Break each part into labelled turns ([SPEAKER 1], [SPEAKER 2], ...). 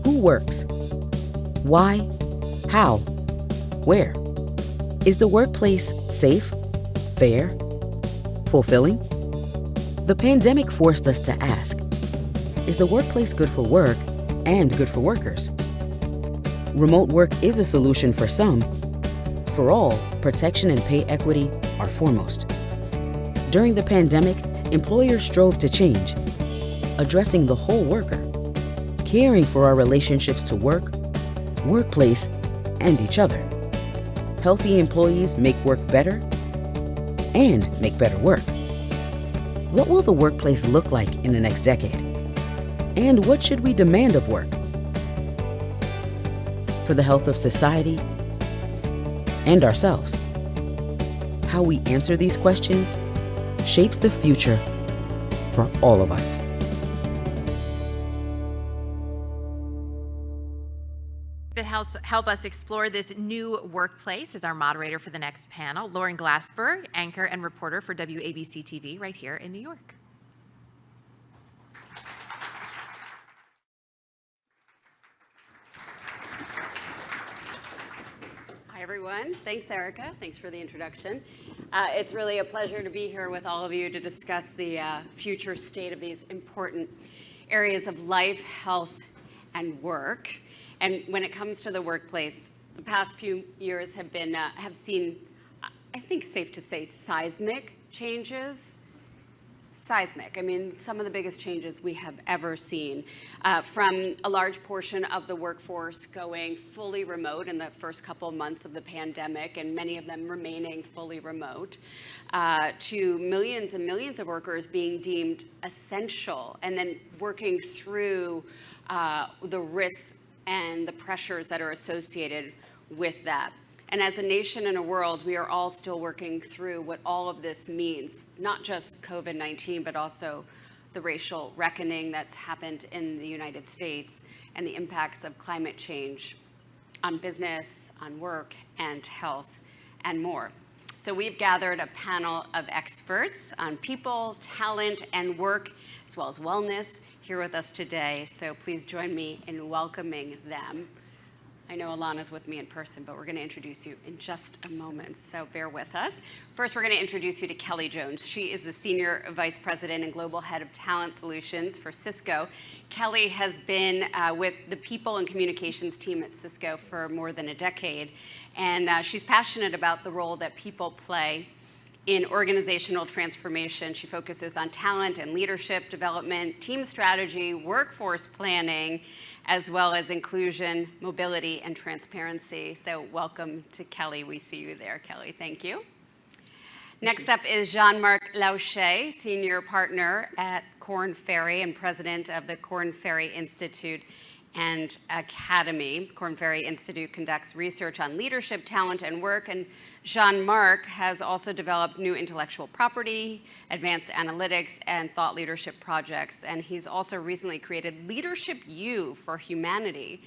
[SPEAKER 1] Who works? Why? How? Where? Is the workplace safe, fair, fulfilling? The pandemic forced us to ask, is the workplace good for work and good for workers? Remote work is a solution for some. For all, protection and pay equity are foremost. During the pandemic, employers strove to change, addressing the whole worker, caring for our relationships to work, workplace, and each other. Healthy employees make work better and make better work. What will the workplace look like in the next decade? And what should we demand of work? For the health of society and ourselves. How we answer these questions shapes the future for all of us.
[SPEAKER 2] To help us explore this new workplace is our moderator for the next panel, Lauren Glassberg, anchor and reporter for WABC TV right here in New York.
[SPEAKER 3] Hi, everyone. Thanks, Erica. Thanks for the introduction. It's really a pleasure to be here with all of you to discuss the future state of these important areas of life, health, and work. And when it comes to the workplace, the past few years have seen, I think safe to say, seismic changes. Seismic. I mean, some of the biggest changes we have ever seen, from a large portion of the workforce going fully remote in the first couple of months of the pandemic, and many of them remaining fully remote, to millions and millions of workers being deemed essential, and then working through the risks and the pressures that are associated with that. And as a nation and a world, we are all still working through what all of this means, not just COVID-19, but also the racial reckoning that's happened in the United States and the impacts of climate change on business, on work, and health, and more. So we've gathered a panel of experts on people, talent, and work, as well as wellness, here with us today. So please join me in welcoming them. I know Alana's with me in person, but we're going to introduce you in just a moment, so bear with us. First, we're going to introduce you to Kelly Jones. She is the Senior Vice President and Global Head of Talent Solutions for Cisco. Kelly has been with the People and Communications team at Cisco for more than a decade, and she's passionate about the role that people play in organizational transformation. She focuses on talent and leadership development, team strategy, workforce planning, as well as inclusion, mobility, and transparency. So welcome to Kelly. We see you there, Kelly. Thank you. Next up is Jean-Marc Lauchet, Senior Partner at Korn Ferry and President of the Korn Ferry Institute and Academy. Korn Ferry Institute conducts research on leadership, talent, and work, and Jean-Marc has also developed new intellectual property, advanced analytics, and thought leadership projects, and he's also recently created Leadership U for Humanity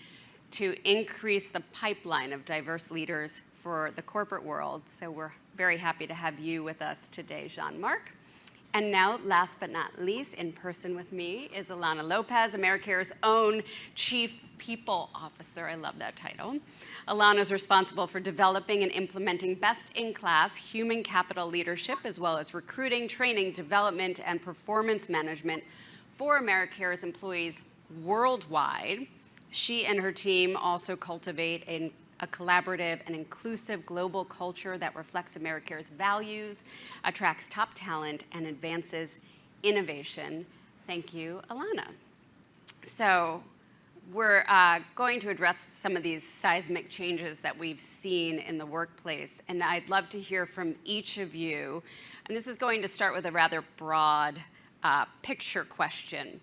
[SPEAKER 3] to increase the pipeline of diverse leaders for the corporate world. So we're very happy to have you with us today, Jean-Marc. And now, last but not least, in person with me is Alana Lopez, Americare's own Chief People Officer. I love that title. Alana is responsible for developing and implementing best-in-class human capital leadership, as well as recruiting, training, development, and performance management for Americare's employees worldwide. She and her team also cultivate a collaborative and inclusive global culture that reflects Americare's values, attracts top talent, and advances innovation. Thank you, Alana. So we're going to address some of these seismic changes that we've seen in the workplace, and I'd love to hear from each of you. And this is going to start with a rather broad picture question.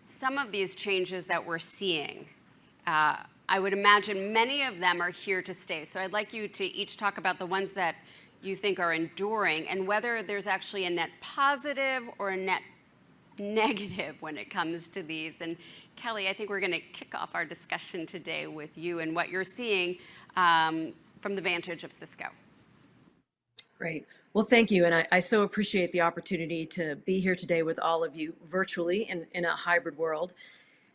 [SPEAKER 3] Some of these changes that we're seeing, I would imagine many of them are here to stay. So I'd like you to each talk about the ones that you think are enduring and whether there's actually a net positive or a net negative when it comes to these. And Kelly, I think we're going to kick off our discussion today with you and what you're seeing from the vantage of Cisco.
[SPEAKER 4] Great. Well, thank you. And I so appreciate the opportunity to be here today with all of you virtually in a hybrid world.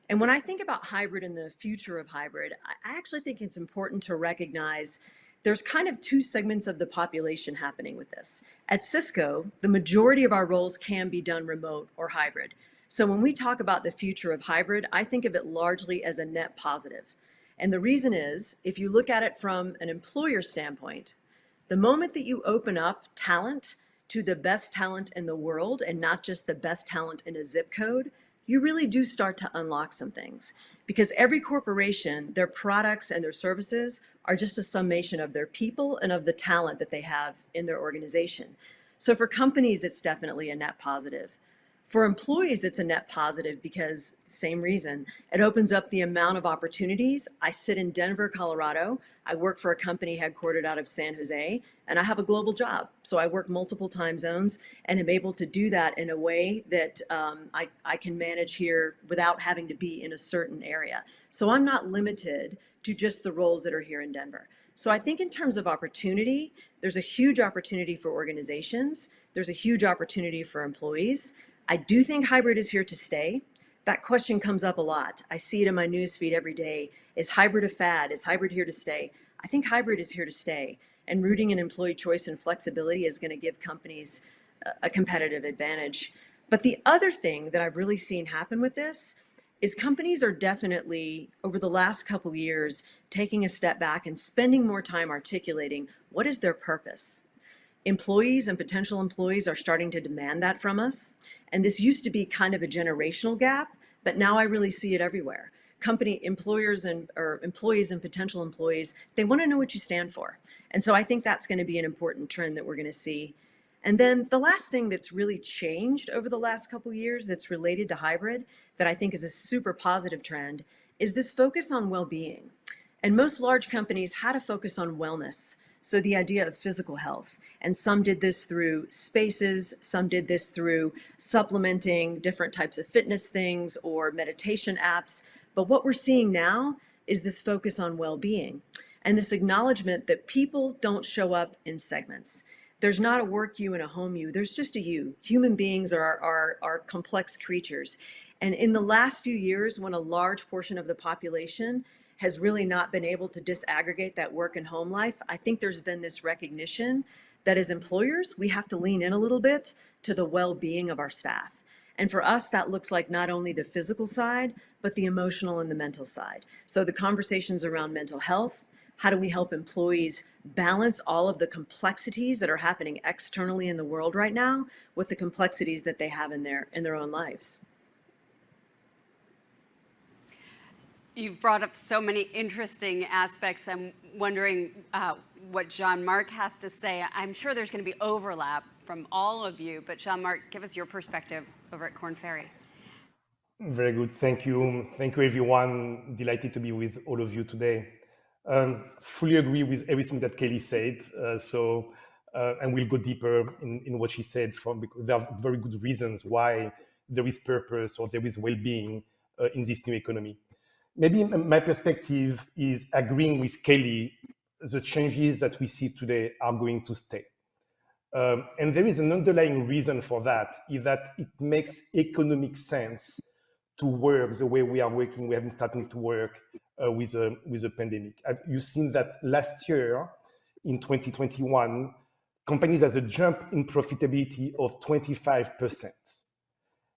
[SPEAKER 4] And when I think about hybrid and the future of hybrid, I actually think it's important to recognize there's kind of two segments of the population happening with this. At Cisco, the majority of our roles can be done remote or hybrid. So when we talk about the future of hybrid, I think of it largely as a net positive. And the reason is, if you look at it from an employer standpoint, the moment that you open up talent to the best talent in the world and not just the best talent in a zip code, you really do start to unlock some things. Because every corporation, their products and their services are just a summation of their people and of the talent that they have in their organization. So for companies, it's definitely a net positive. For employees, it's a net positive because, same reason, it opens up the amount of opportunities. I sit in Denver, Colorado. I work for a company headquartered out of San Jose, and I have a global job. So I work multiple time zones and am able to do that in a way that I can manage here without having to be in a certain area. So I'm not limited to just the roles that are here in Denver. So I think in terms of opportunity, there's a huge opportunity for organizations. There's a huge opportunity for employees. I do think hybrid is here to stay. That question comes up a lot. I see it in my newsfeed every day. Is hybrid a fad? Is hybrid here to stay? I think hybrid is here to stay. And rooting in employee choice and flexibility is going to give companies a competitive advantage. But the other thing that I've really seen happen with this is companies are definitely, over the last couple of years, taking a step back and spending more time articulating what is their purpose. Employees and potential employees are starting to demand that from us. And this used to be kind of a generational gap, but now I really see it everywhere. Company employers or employees and potential employees, they want to know what you stand for. And so I think that's going to be an important trend that we're going to see. And then the last thing that's really changed over the last couple of years that's related to hybrid that I think is a super positive trend is this focus on well-being. And most large companies had a focus on wellness. So the idea of physical health, and some did this through spaces, some did this through supplementing different types of fitness things or meditation apps. But what we're seeing now is this focus on well-being and this acknowledgement that people don't show up in segments. There's not a work you and a home you, there's just a you. Human beings are complex creatures. And in the last few years, when a large portion of the population has really not been able to disaggregate that work and home life, I think there's been this recognition that as employers, we have to lean in a little bit to the well-being of our staff. And for us, that looks like not only the physical side, but the emotional and the mental side. So the conversations around mental health, how do we help employees balance all of the complexities that are happening externally in the world right now with the complexities that they have in their own lives?
[SPEAKER 3] You've brought up so many interesting aspects. I'm wondering what Jean-Marc has to say. I'm sure there's going to be overlap from all of you, but Jean-Marc, give us your perspective over at Korn Ferry.
[SPEAKER 5] Very good. Thank you. Thank you, everyone. Delighted to be with all of you today. Fully agree with everything that Kelly said. And we'll go deeper in what she said because there are very good reasons why there is purpose or there is well-being in this new economy. Maybe my perspective is agreeing with Kelly, the changes that we see today are going to stay. And there is an underlying reason for that, is that it makes economic sense to work the way we are working. We have been starting to work with a pandemic. You've seen that last year, in 2021, companies had a jump in profitability of 25%.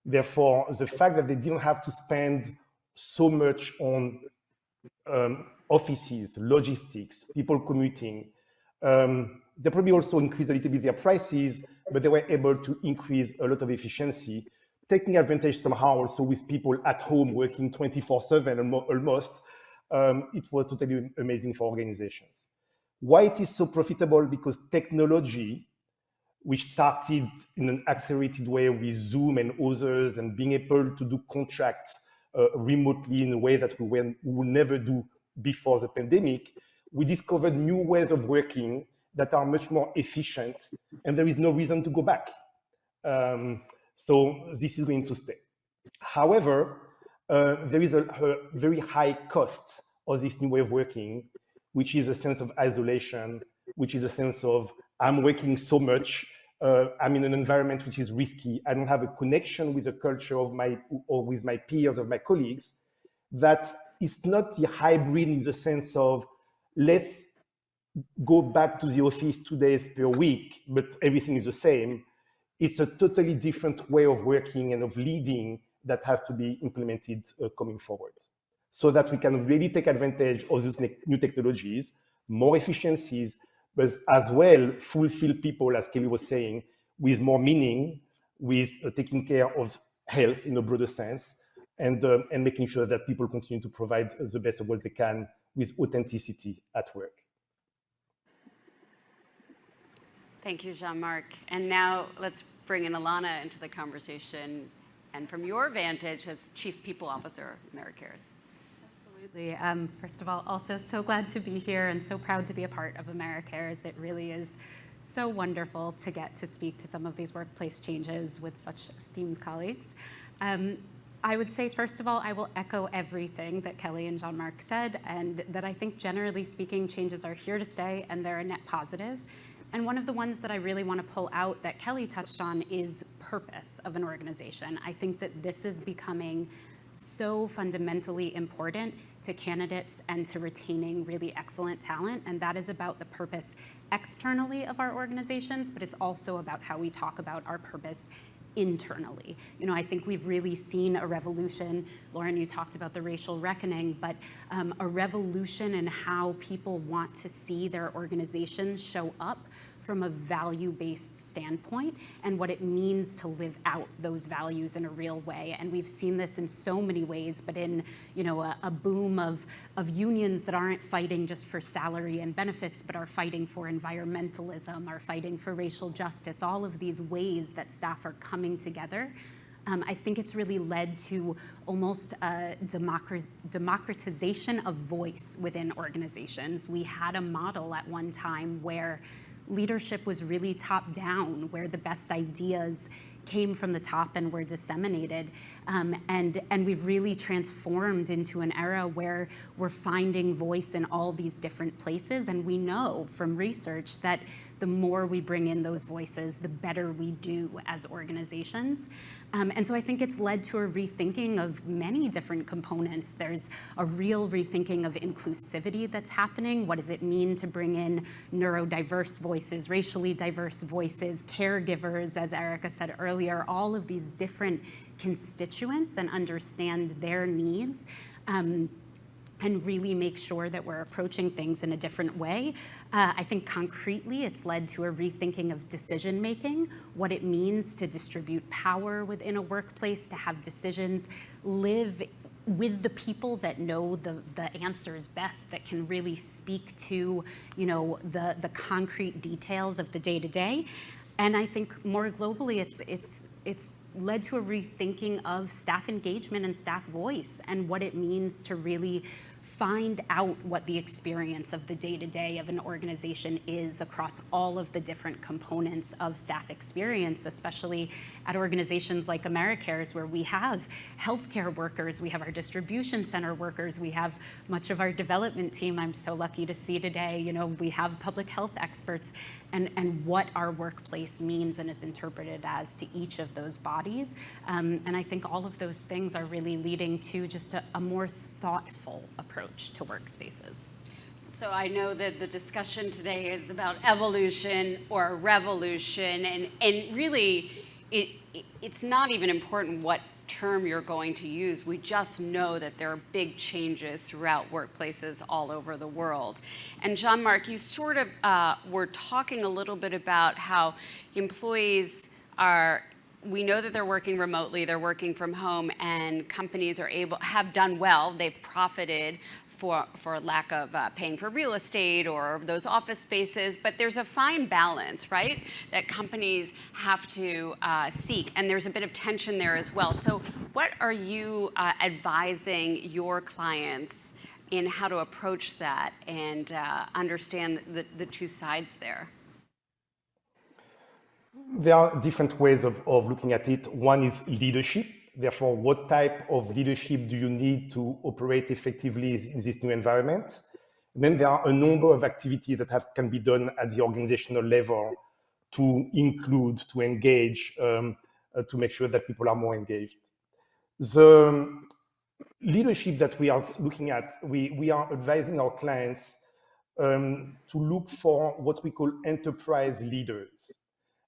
[SPEAKER 5] Therefore, the fact that they didn't have to spend so much on offices, logistics, people commuting. They probably also increased a little bit their prices, but they were able to increase a lot of efficiency, taking advantage somehow also with people at home working 24/7 almost. It was totally amazing for organizations. Why it is so profitable? Because technology, which started in an accelerated way with Zoom and others and being able to do contracts remotely in a way that we would never do before the pandemic, we discovered new ways of working that are much more efficient, and there is no reason to go back. So this is going to stay. However, there is a very high cost of this new way of working, which is a sense of isolation, which is a sense of I'm working so much, I'm in an environment which is risky. I don't have a connection with the culture of with my peers, of my colleagues. that it's not the hybrid in the sense of let's go back to the office 2 days per week, but everything is the same. It's a totally different way of working and of leading that has to be implemented coming forward, so that we can really take advantage of those new technologies, more efficiencies, but as well fulfill people, as Kelly was saying, with more meaning, with taking care of health in a broader sense, and making sure that people continue to provide the best of what they can with authenticity at work.
[SPEAKER 3] Thank you, Jean-Marc. And now let's bring in Alana into the conversation, and from your vantage as Chief People Officer of Americares.
[SPEAKER 6] Absolutely. First of all, also so glad to be here and so proud to be a part of Americares. It really is so wonderful to get to speak to some of these workplace changes with such esteemed colleagues. I would say, first of all, I will echo everything that Kelly and Jean-Marc said, and that I think generally speaking, changes are here to stay and they're a net positive. And one of the ones that I really want to pull out that Kelly touched on is purpose of an organization. I think that this is becoming so fundamentally important to candidates and to retaining really excellent talent. And that is about the purpose externally of our organizations, but it's also about how we talk about our purpose internally. You know, I think we've really seen a revolution. Lauren, you talked about the racial reckoning, but a revolution in how people want to see their organizations show up from a value-based standpoint and what it means to live out those values in a real way. And we've seen this in so many ways, but in, you know, a boom of unions that aren't fighting just for salary and benefits, but are fighting for environmentalism, are fighting for racial justice, all of these ways that staff are coming together. I think it's really led to almost a democratization of voice within organizations. We had a model at one time where leadership was really top down, where the best ideas came from the top and were disseminated. And we've really transformed into an era where we're finding voice in all these different places. And we know from research that the more we bring in those voices, the better we do as organizations. And so I think it's led to a rethinking of many different components. There's a real rethinking of inclusivity that's happening. What does it mean to bring in neurodiverse voices, racially diverse voices, caregivers, as Erica said earlier, all of these different constituents, and understand their needs. And really make sure that we're approaching things in a different way. I think concretely, it's led to a rethinking of decision-making, what it means to distribute power within a workplace, to have decisions live with the people that know the answers best, that can really speak to, you know, the concrete details of the day-to-day. And I think more globally, it's led to a rethinking of staff engagement and staff voice, and what it means to really find out what the experience of the day-to-day of an organization is across all of the different components of staff experience, especially at organizations like Americares, where we have healthcare workers, we have our distribution center workers, we have much of our development team I'm so lucky to see today. You know, we have public health experts, and what our workplace means and is interpreted as to each of those bodies. And I think all of those things are really leading to just a more thoughtful approach to workspaces.
[SPEAKER 3] So I know that the discussion today is about evolution or revolution, and really it's not even important what term you're going to use. We just know that there are big changes throughout workplaces all over the world. And Jean-Marc, you sort of were talking a little bit about how employees we know that they're working remotely, they're working from home, and companies have done well. They've profited for lack of paying for real estate or those office spaces, but there's a fine balance, right, that companies have to seek, and there's a bit of tension there as well. So what are you advising your clients in how to approach that and understand the two sides there?
[SPEAKER 5] There are different ways of looking at it. One is leadership. Therefore, what type of leadership do you need to operate effectively in this new environment? And then there are a number of activities that can be done at the organizational level to include, to engage, to make sure that people are more engaged. leadership that we are looking at, we are advising our clients to look for what we call enterprise leaders.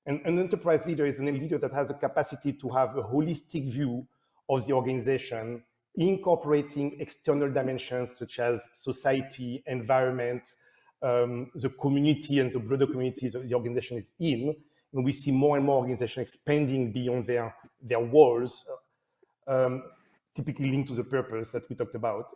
[SPEAKER 5] And an enterprise leader is a leader that has a capacity to have a holistic view of the organization, incorporating external dimensions such as society, environment, the community and the broader communities the organization is in. And we see more and more organizations expanding beyond their walls, typically linked to the purpose that we talked about.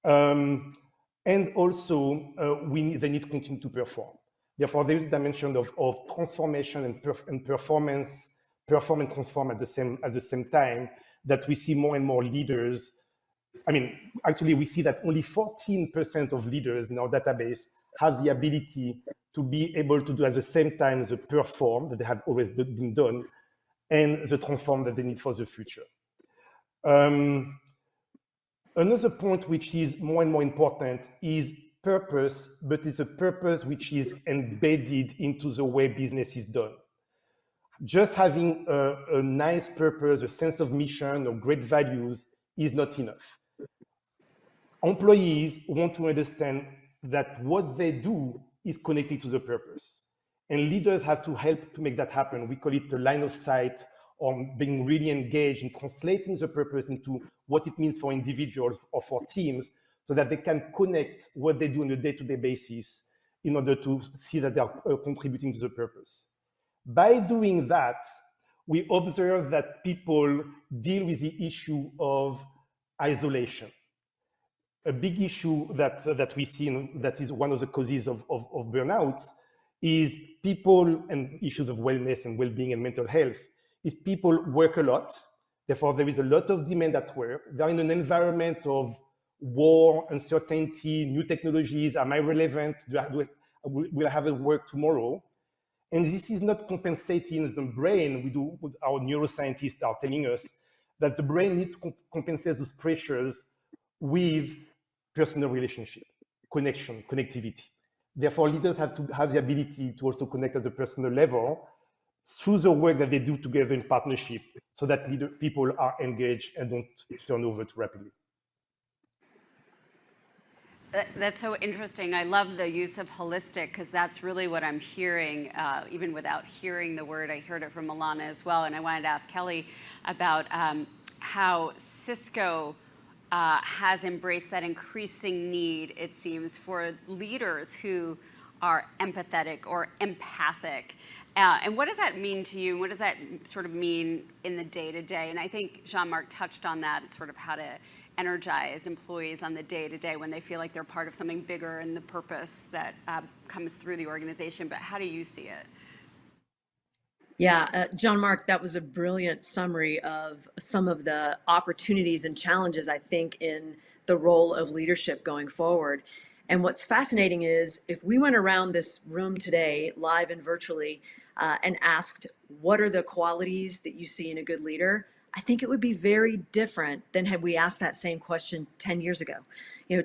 [SPEAKER 5] And also, they need to continue to perform. Therefore, there is a dimension of transformation and performance, perform and transform at the same time, that we see more and more leaders. I mean, actually, we see that only 14% of leaders in our database have the ability to be able to do at the same time the perform that they have always been done and the transform that they need for the future. Another point which is more and more important is purpose, but it's a purpose which is embedded into the way business is done. Just having a nice purpose, a sense of mission or great values is not enough. Employees want to understand that what they do is connected to the purpose. And leaders have to help to make that happen. We call it the line of sight, or being really engaged in translating the purpose into what it means for individuals or for teams, so that they can connect what they do on a day-to-day basis in order to see that they are contributing to the purpose. By doing that, we observe that people deal with the issue of isolation. A big issue that we see, that is one of the causes of burnout, is people, and issues of wellness and well-being and mental health, is people work a lot. Therefore, there is a lot of demand at work. They're in an environment of war, uncertainty, new technologies. Am I relevant? Will I have a work tomorrow? And this is not compensating the brain. We do, what our neuroscientists are telling us, that the brain needs to compensate those pressures with personal relationship, connection, connectivity. Therefore, leaders have to have the ability to also connect at the personal level through the work that they do together in partnership, so that people are engaged and don't turn over too rapidly.
[SPEAKER 3] That's so interesting. I love the use of holistic, because that's really what I'm hearing, even without hearing the word. I heard it from Alana as well. And I wanted to ask Kelly about how Cisco has embraced that increasing need, it seems, for leaders who are empathetic or empathic. And what does that mean to you? What does that sort of mean in the day-to-day? And I think Jean-Marc touched on that. It's sort of how to energize employees on the day-to-day when they feel like they're part of something bigger and the purpose that comes through the organization. But how do you see it?
[SPEAKER 4] Yeah, Jean-Marc, that was a brilliant summary of some of the opportunities and challenges, I think, in the role of leadership going forward. And what's fascinating is, if we went around this room today, live and virtually, and asked, what are the qualities that you see in a good leader? I think it would be very different than had we asked that same question 10 years ago.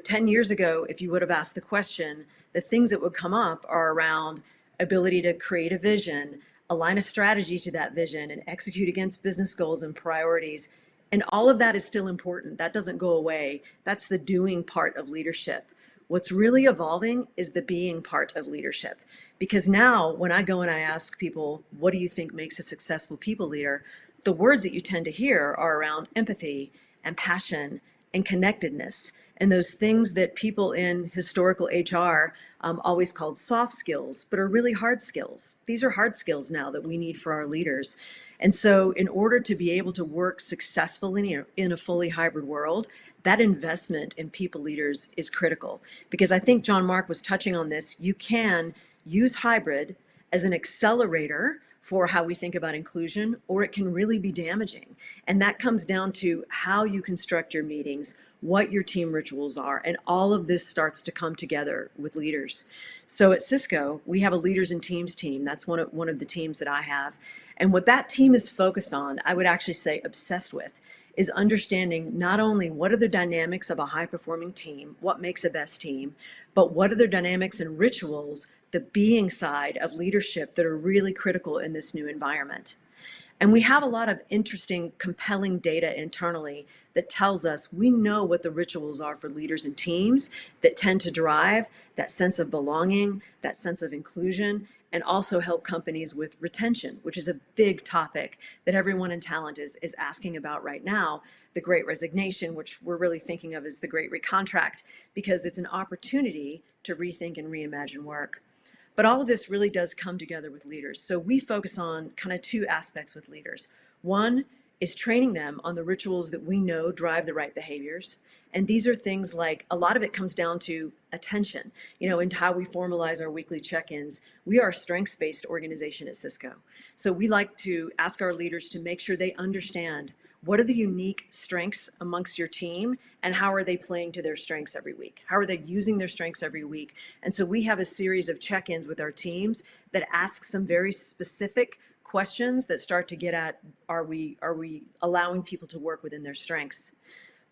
[SPEAKER 4] 10 years ago, if you would have asked the question, the things that would come up are around ability to create a vision, align a strategy to that vision, and execute against business goals and priorities. And all of that is still important. That doesn't go away. That's the doing part of leadership. What's really evolving is the being part of leadership. Because now when I go and I ask people, what do you think makes a successful people leader? The words that you tend to hear are around empathy and passion and connectedness, and those things that people in historical HR always called soft skills, but are really hard skills. These are hard skills now that we need for our leaders. And so in order to be able to work successfully in a fully hybrid world, that investment in people leaders is critical. Because I think Jean-Marc was touching on this. You can use hybrid as an accelerator for how we think about inclusion, or it can really be damaging. And that comes down to how you construct your meetings, what your team rituals are, and all of this starts to come together with leaders. So at Cisco, we have a leaders and teams team. That's one of the teams that I have. And what that team is focused on, I would actually say obsessed with, is understanding not only what are the dynamics of a high-performing team, what makes a best team, but what are the dynamics and rituals, the being side of leadership, that are really critical in this new environment. And we have a lot of interesting, compelling data internally that tells us we know what the rituals are for leaders and teams that tend to drive that sense of belonging, that sense of inclusion, and also help companies with retention, which is a big topic that everyone in talent is asking about right now. The Great Resignation, which we're really thinking of as the Great Recontract, because it's an opportunity to rethink and reimagine work. But all of this really does come together with leaders. So we focus on kind of two aspects with leaders. One is training them on the rituals that we know drive the right behaviors. And these are things like, a lot of it comes down to attention, and how we formalize our weekly check-ins. We are a strengths-based organization at Cisco. So we like to ask our leaders to make sure they understand what are the unique strengths amongst your team and how are they playing to their strengths every week? How are they using their strengths every week? And so we have a series of check-ins with our teams that ask some very specific questions that start to get at, are we allowing people to work within their strengths?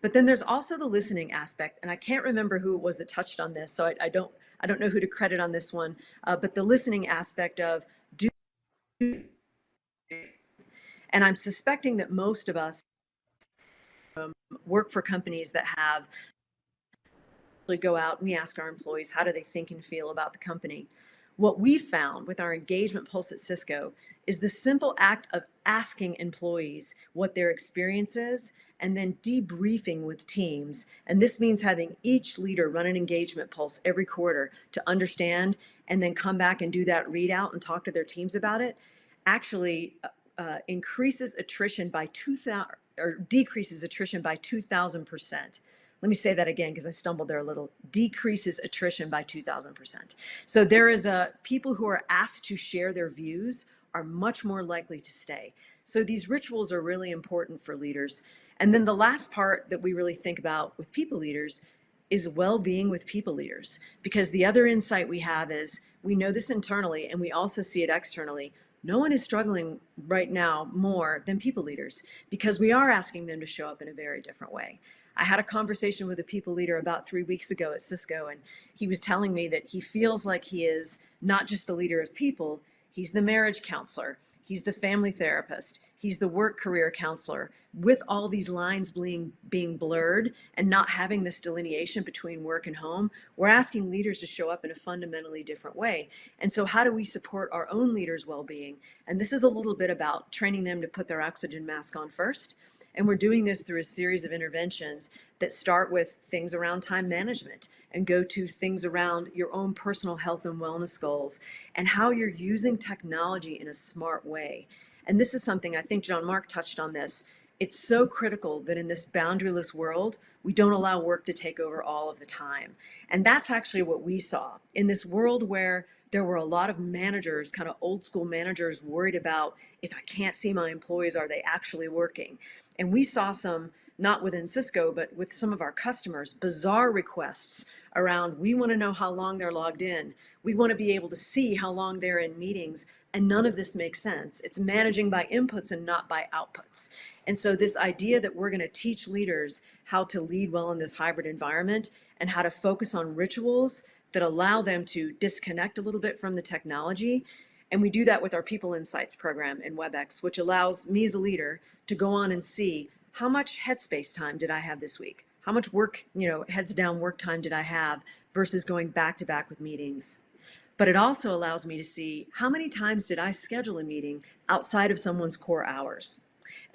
[SPEAKER 4] But then there's also the listening aspect, and I can't remember who it was that touched on this, so I don't know who to credit on this one, but the listening aspect of and I'm suspecting that most of us work for companies that have go out and we ask our employees, how do they think and feel about the company? What we found with our engagement pulse at Cisco is the simple act of asking employees what their experience is and then debriefing with teams. And this means having each leader run an engagement pulse every quarter to understand and then come back and do that readout and talk to their teams about it, actually increases attrition by 2,000 or decreases attrition by 2,000%. Let me say that again because I stumbled there a little. Decreases attrition by 2,000%. So there is people who are asked to share their views are much more likely to stay. So these rituals are really important for leaders. And then the last part that we really think about with people leaders is well-being with people leaders. Because the other insight we have is we know this internally and we also see it externally. No one is struggling right now more than people leaders because we are asking them to show up in a very different way. I had a conversation with a people leader about 3 weeks ago at Cisco, and he was telling me that he feels like he is not just the leader of people, he's the marriage counselor, he's the family therapist, he's the work career counselor. With all these lines being blurred and not having this delineation between work and home, we're asking leaders to show up in a fundamentally different way. And so how do we support our own leaders' well-being? And this is a little bit about training them to put their oxygen mask on first. And we're doing this through a series of interventions that start with things around time management and go to things around your own personal health and wellness goals and how you're using technology in a smart way. And this is something I think Jean-Marc touched on this. It's so critical that in this boundaryless world, we don't allow work to take over all of the time. And that's actually what we saw in this world where there were a lot of managers, kind of old school managers, worried about, if I can't see my employees, are they actually working? And we saw some, not within Cisco, but with some of our customers, bizarre requests around, we want to know how long they're logged in. We want to be able to see how long they're in meetings. And none of this makes sense. It's managing by inputs and not by outputs. And so this idea that we're going to teach leaders how to lead well in this hybrid environment and how to focus on rituals that allow them to disconnect a little bit from the technology. And we do that with our People Insights program in WebEx, which allows me as a leader to go on and see how much headspace time did I have this week? How much work, heads down work time did I have versus going back to back with meetings? But it also allows me to see how many times did I schedule a meeting outside of someone's core hours?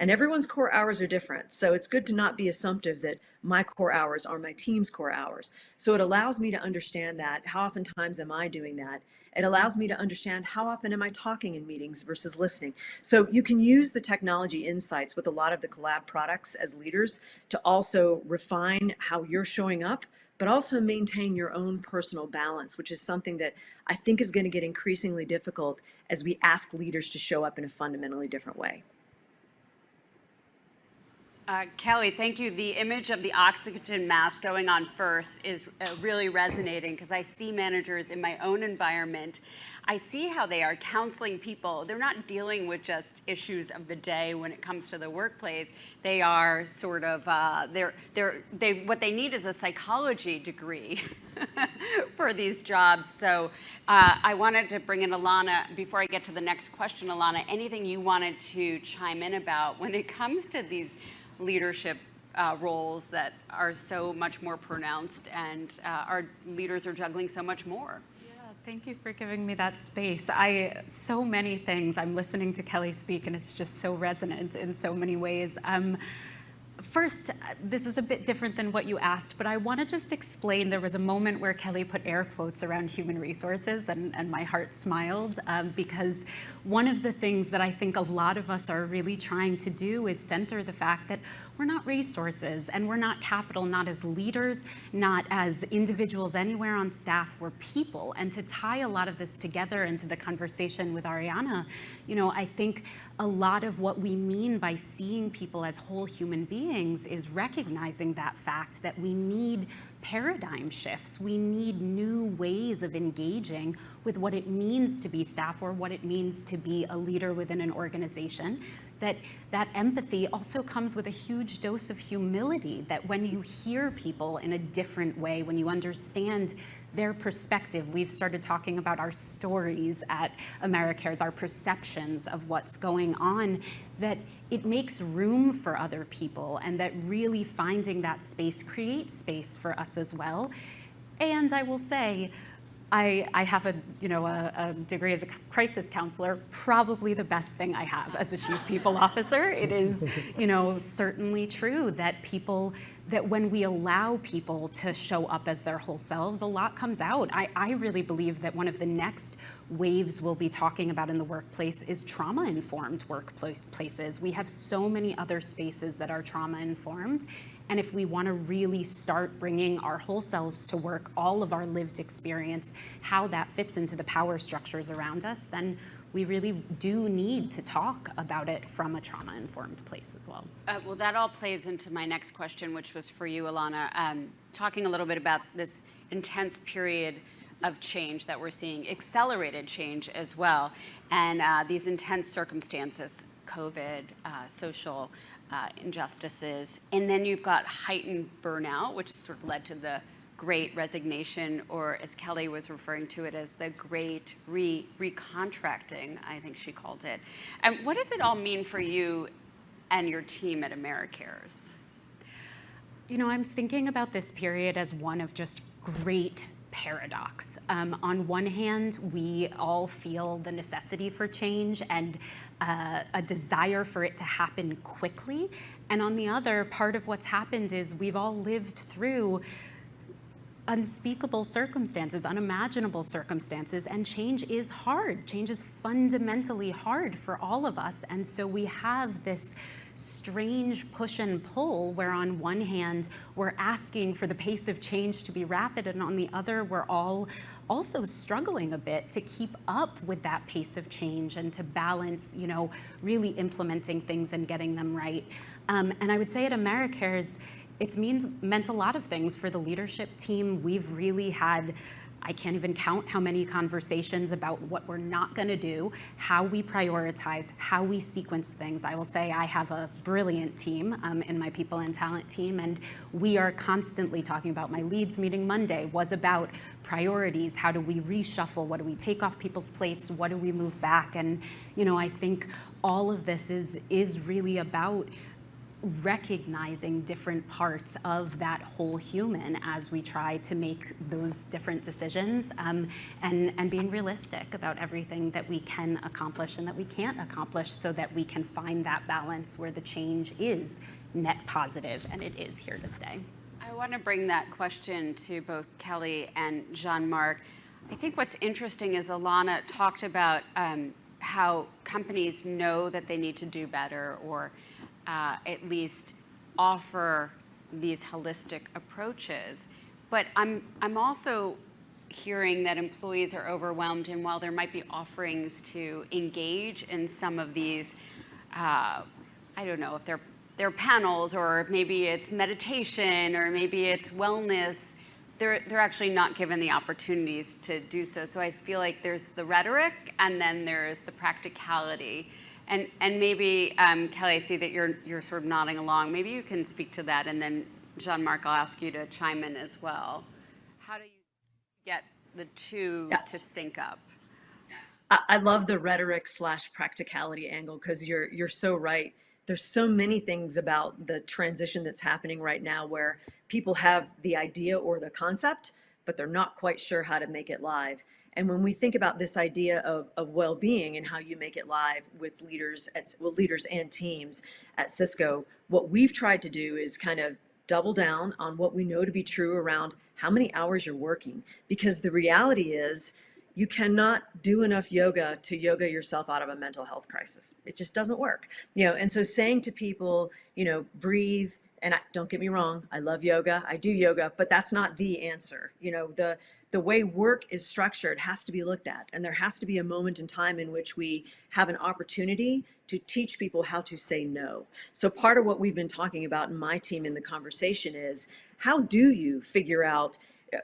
[SPEAKER 4] And everyone's core hours are different. So it's good to not be assumptive that my core hours are my team's core hours. So it allows me to understand that. How often times am I doing that? It allows me to understand how often am I talking in meetings versus listening. So you can use the technology insights with a lot of the collab products as leaders to also refine how you're showing up, but also maintain your own personal balance, which is something that I think is going to get increasingly difficult as we ask leaders to show up in a fundamentally different way.
[SPEAKER 3] Kelly, thank you. The image of the oxygen mask going on first is really resonating because I see managers in my own environment. I see how they are counseling people. They're not dealing with just issues of the day when it comes to the workplace. They are sort of, what they need is a psychology degree for these jobs. So I wanted to bring in Alana. Before I get to the next question, Alana, anything you wanted to chime in about when it comes to these leadership roles that are so much more pronounced and our leaders are juggling so much more?
[SPEAKER 6] Thank you for giving me that space. So many things. I'm listening to Kelly speak and it's just so resonant in so many ways. First, this is a bit different than what you asked, but I want to just explain. There was a moment where Kelly put air quotes around human resources, and my heart smiled, because one of the things that I think a lot of us are really trying to do is center the fact that we're not resources and we're not capital, not as leaders, not as individuals anywhere on staff, we're people. And to tie a lot of this together into the conversation with Ariana, I think a lot of what we mean by seeing people as whole human beings is recognizing that fact that we need paradigm shifts. We need new ways of engaging with what it means to be staff or what it means to be a leader within an organization. That empathy also comes with a huge dose of humility, that when you hear people in a different way, when you understand their perspective, we've started talking about our stories at Americares, our perceptions of what's going on, that it makes room for other people, and that really finding that space creates space for us as well. And I will say, I have a degree as a crisis counselor, probably the best thing I have as a chief people officer. It is, certainly true that when we allow people to show up as their whole selves, a lot comes out. I really believe that one of the next waves we'll be talking about in the workplace is trauma-informed workplaces. We have so many other spaces that are trauma-informed. And if we want to really start bringing our whole selves to work, all of our lived experience, how that fits into the power structures around us, then we really do need to talk about it from a trauma-informed place as well.
[SPEAKER 3] Well, that all plays into my next question, which was for you, Alana, talking a little bit about this intense period of change that we're seeing, accelerated change as well, and these intense circumstances, COVID, social injustices, and then you've got heightened burnout, which has sort of led to the great resignation, or as Kelly was referring to it as the great recontracting, I think she called it. And what does it all mean for you and your team at Americares?
[SPEAKER 6] I'm thinking about this period as one of just great paradox. On one hand, we all feel the necessity for change and a desire for it to happen quickly. And on the other, part of what's happened is we've all lived through unspeakable circumstances, unimaginable circumstances, and change is hard. Change is fundamentally hard for all of us. And so we have this strange push and pull where on one hand, we're asking for the pace of change to be rapid, and on the other, we're all also struggling a bit to keep up with that pace of change and to balance, really implementing things and getting them right. And I would say at Americares, it's meant a lot of things for the leadership team. We've really had, I can't even count how many conversations about what we're not going to do, how we prioritize, how we sequence things. I will say I have a brilliant team in my people and talent team, and we are constantly talking about. My leads meeting Monday was about priorities. How do we reshuffle? What do we take off people's plates? What do we move back? And I think all of this is really about recognizing different parts of that whole human as we try to make those different decisions, and being realistic about everything that we can accomplish and that we can't accomplish, so that we can find that balance where the change is net positive and it is here to stay.
[SPEAKER 3] I want to bring that question to both Kelly and Jean-Marc. I think what's interesting is Alana talked about how companies know that they need to do better, or at least offer these holistic approaches. But I'm also hearing that employees are overwhelmed, and while there might be offerings to engage in some of these, I don't know if they're their panels, or maybe it's meditation, or maybe it's wellness, they're actually not given the opportunities to do so. So I feel like there's the rhetoric, and then there's the practicality. And maybe, Kelly, I see that you're sort of nodding along. Maybe you can speak to that, and then Jean-Marc, I'll ask you to chime in as well. How do you get the two to sync up?
[SPEAKER 4] I love the rhetoric / practicality angle, because you're so right. There's so many things about the transition that's happening right now where people have the idea or the concept, but they're not quite sure how to make it live. And when we think about this idea of well-being and how you make it live with leaders leaders and teams at Cisco, what we've tried to do is kind of double down on what we know to be true around how many hours you're working. Because the reality is, you cannot do enough yoga to yoga yourself out of a mental health crisis. It just doesn't work. And so saying to people, breathe, and don't get me wrong, I love yoga, I do yoga, but that's not the answer. The way work is structured has to be looked at, and there has to be a moment in time in which we have an opportunity to teach people how to say no. So part of what we've been talking about in my team in the conversation is, how do you figure out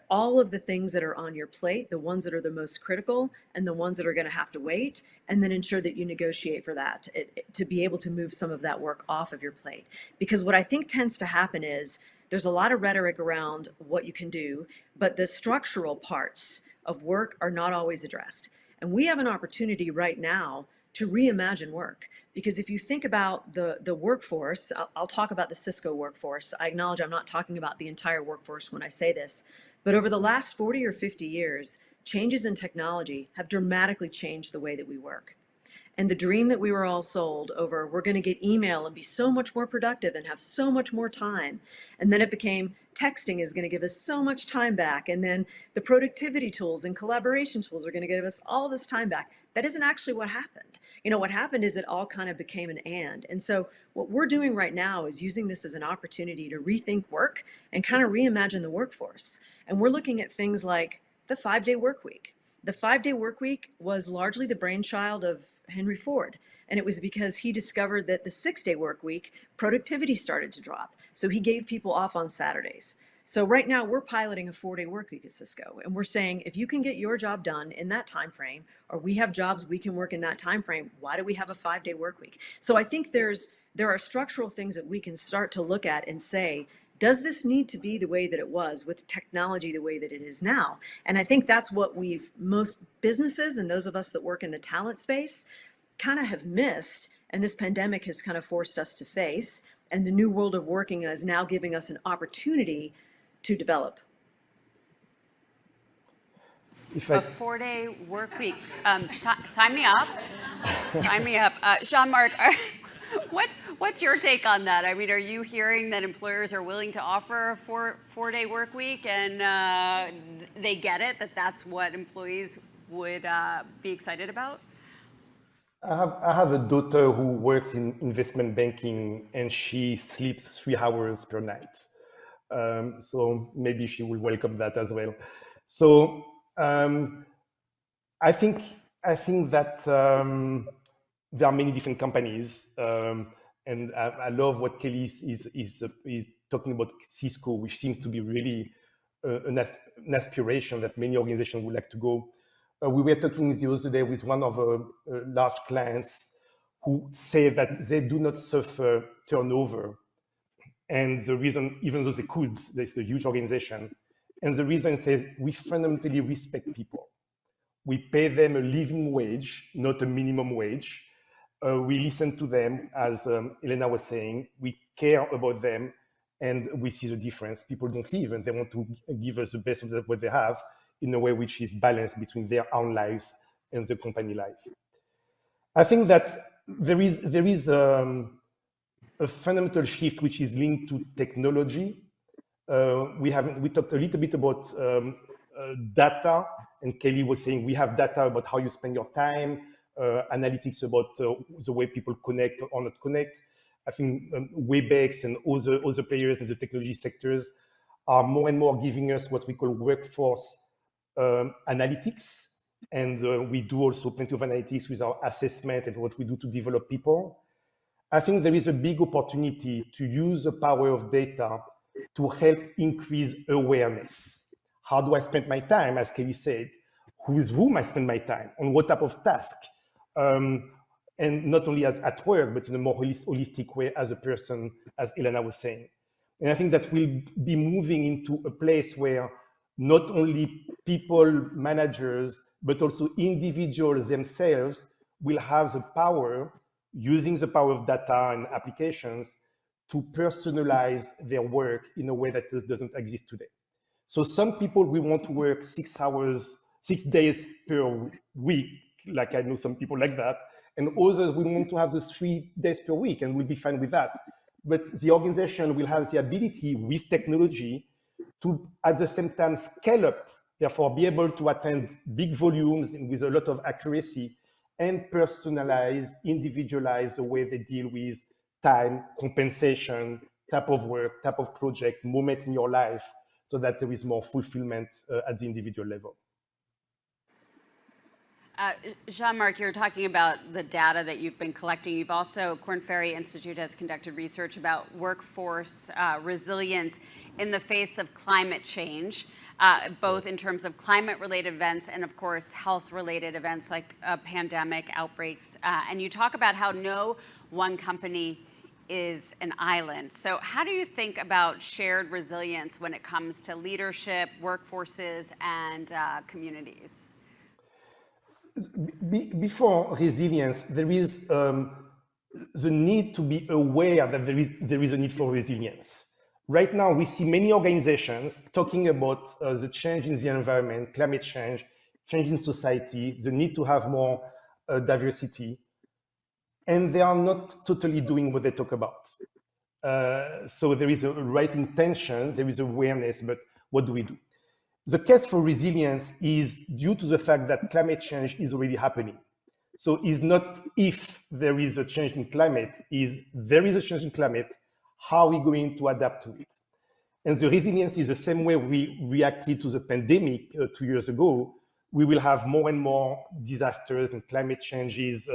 [SPEAKER 4] all of the things that are on your plate, the ones that are the most critical and the ones that are going to have to wait, and then ensure that you negotiate for that to be able to move some of that work off of your plate. Because what I think tends to happen is there's a lot of rhetoric around what you can do, but the structural parts of work are not always addressed. And we have an opportunity right now to reimagine work. Because if you think about the workforce, I'll talk about the Cisco workforce. I acknowledge I'm not talking about the entire workforce when I say this, but over the last 40 or 50 years, changes in technology have dramatically changed the way that we work. And the dream that we were all sold over, we're going to get email and be so much more productive and have so much more time. And then it became, texting is going to give us so much time back. And then the productivity tools and collaboration tools are going to give us all this time back. That isn't actually what happened. What happened is it all kind of became an and. And so what we're doing right now is using this as an opportunity to rethink work and kind of reimagine the workforce. And we're looking at things like the 5-day work week. The 5-day work week was largely the brainchild of Henry Ford. And it was because he discovered that the 6-day work week, productivity started to drop. So he gave people off on Saturdays. So right now we're piloting a 4-day work week at Cisco. And we're saying, if you can get your job done in that time frame, or we have jobs we can work in that time frame, why do we have a 5-day work week? So I think there are structural things that we can start to look at and say, does this need to be the way that it was with technology the way that it is now? And I think that's what most businesses and those of us that work in the talent space kind of have missed. And this pandemic has kind of forced us to face. And the new world of working is now giving us an opportunity to develop.
[SPEAKER 3] A 4-day work week. Sign me up. Sign me up. Jean-Marc, what's your take on that? I mean, are you hearing that employers are willing to offer a 4-day work week, and they get it, that's what employees would be excited about?
[SPEAKER 5] I have a daughter who works in investment banking, and she sleeps 3 hours per night. So maybe she will welcome that as well. So I think that there are many different companies, and I love what Kelly is talking about Cisco, which seems to be really an aspiration that many organizations would like to go. We were talking the other day with one of our large clients who say that they do not suffer turnover. And the reason, even though they could, there's a huge organization. And the reason is we fundamentally respect people. We pay them a living wage, not a minimum wage. We listen to them, as Elena was saying. We care about them, and we see the difference. People don't leave, and they want to give us the best of what they have in a way which is balanced between their own lives and the company life. I think that there is a fundamental shift which is linked to technology. We talked a little bit about data, and Kelly was saying we have data about how you spend your time, analytics about the way people connect or not connect. I think Webex and other players in the technology sectors are more and more giving us what we call workforce analytics. And we do also plenty of analytics with our assessment and what we do to develop people. I think there is a big opportunity to use the power of data to help increase awareness. How do I spend my time, as Kelly said? With whom I spend my time, on what type of task, and not only as at work, but in a more holistic way as a person, as Alana was saying. And I think that we'll be moving into a place where not only people, managers, but also individuals themselves will have the power, using the power of data and applications, to personalize their work in a way that doesn't exist today. So some people will want to work 6 days per week, like I know some people like that, and others will want to have the 3 days per week, and we'll be fine with that. But the organization will have the ability with technology to, at the same time, scale up, therefore be able to attend big volumes and with a lot of accuracy, and personalize, individualize the way they deal with time, compensation, type of work, type of project, moment in your life, so that there is more fulfillment at the individual level.
[SPEAKER 3] Jean-Marc, you're talking about the data that you've been collecting. You've also, Korn Ferry Institute has conducted research about workforce resilience in the face of climate change, both in terms of climate-related events and, of course, health-related events like pandemic outbreaks. And you talk about how no one company is an island. So how do you think about shared resilience when it comes to leadership, workforces, and communities?
[SPEAKER 5] Before resilience, there is the need to be aware that there is a need for resilience. Right now, we see many organizations talking about the change in the environment, climate change in society, the need to have more diversity, and they are not totally doing what they talk about. So there is a right intention, there is awareness, but what do we do? The case for resilience is due to the fact that climate change is already happening. So it's not if there is a change in climate, is there is a change in climate, how are we going to adapt to it? And the resilience is the same way we reacted to the pandemic 2 years ago. We will have more and more disasters and climate changes,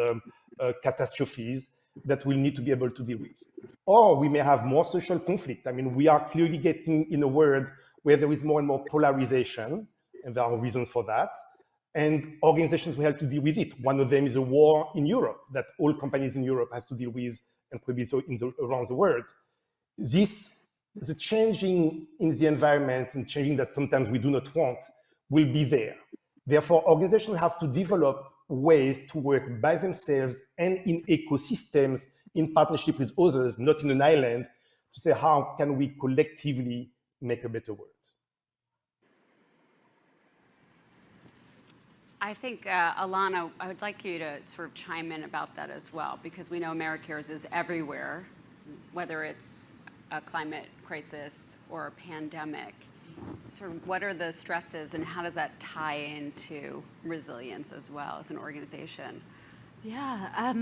[SPEAKER 5] catastrophes that we'll need to be able to deal with. Or we may have more social conflict. I mean, we are clearly getting in a world where there is more and more polarization, and there are reasons for that. And organizations will have to deal with it. One of them is a war in Europe that all companies in Europe have to deal with, and probably so around the world. The changing in the environment and changing that sometimes we do not want will be there. Therefore, organizations have to develop ways to work by themselves and in ecosystems in partnership with others, not in an island, to say how can we collectively make a better world.
[SPEAKER 3] I think, Alana, I would like you to sort of chime in about that as well, because we know Americares is everywhere, whether it's a climate crisis or a pandemic. Sort of what are the stresses and how does that tie into resilience as well as an organization?
[SPEAKER 6] Yeah,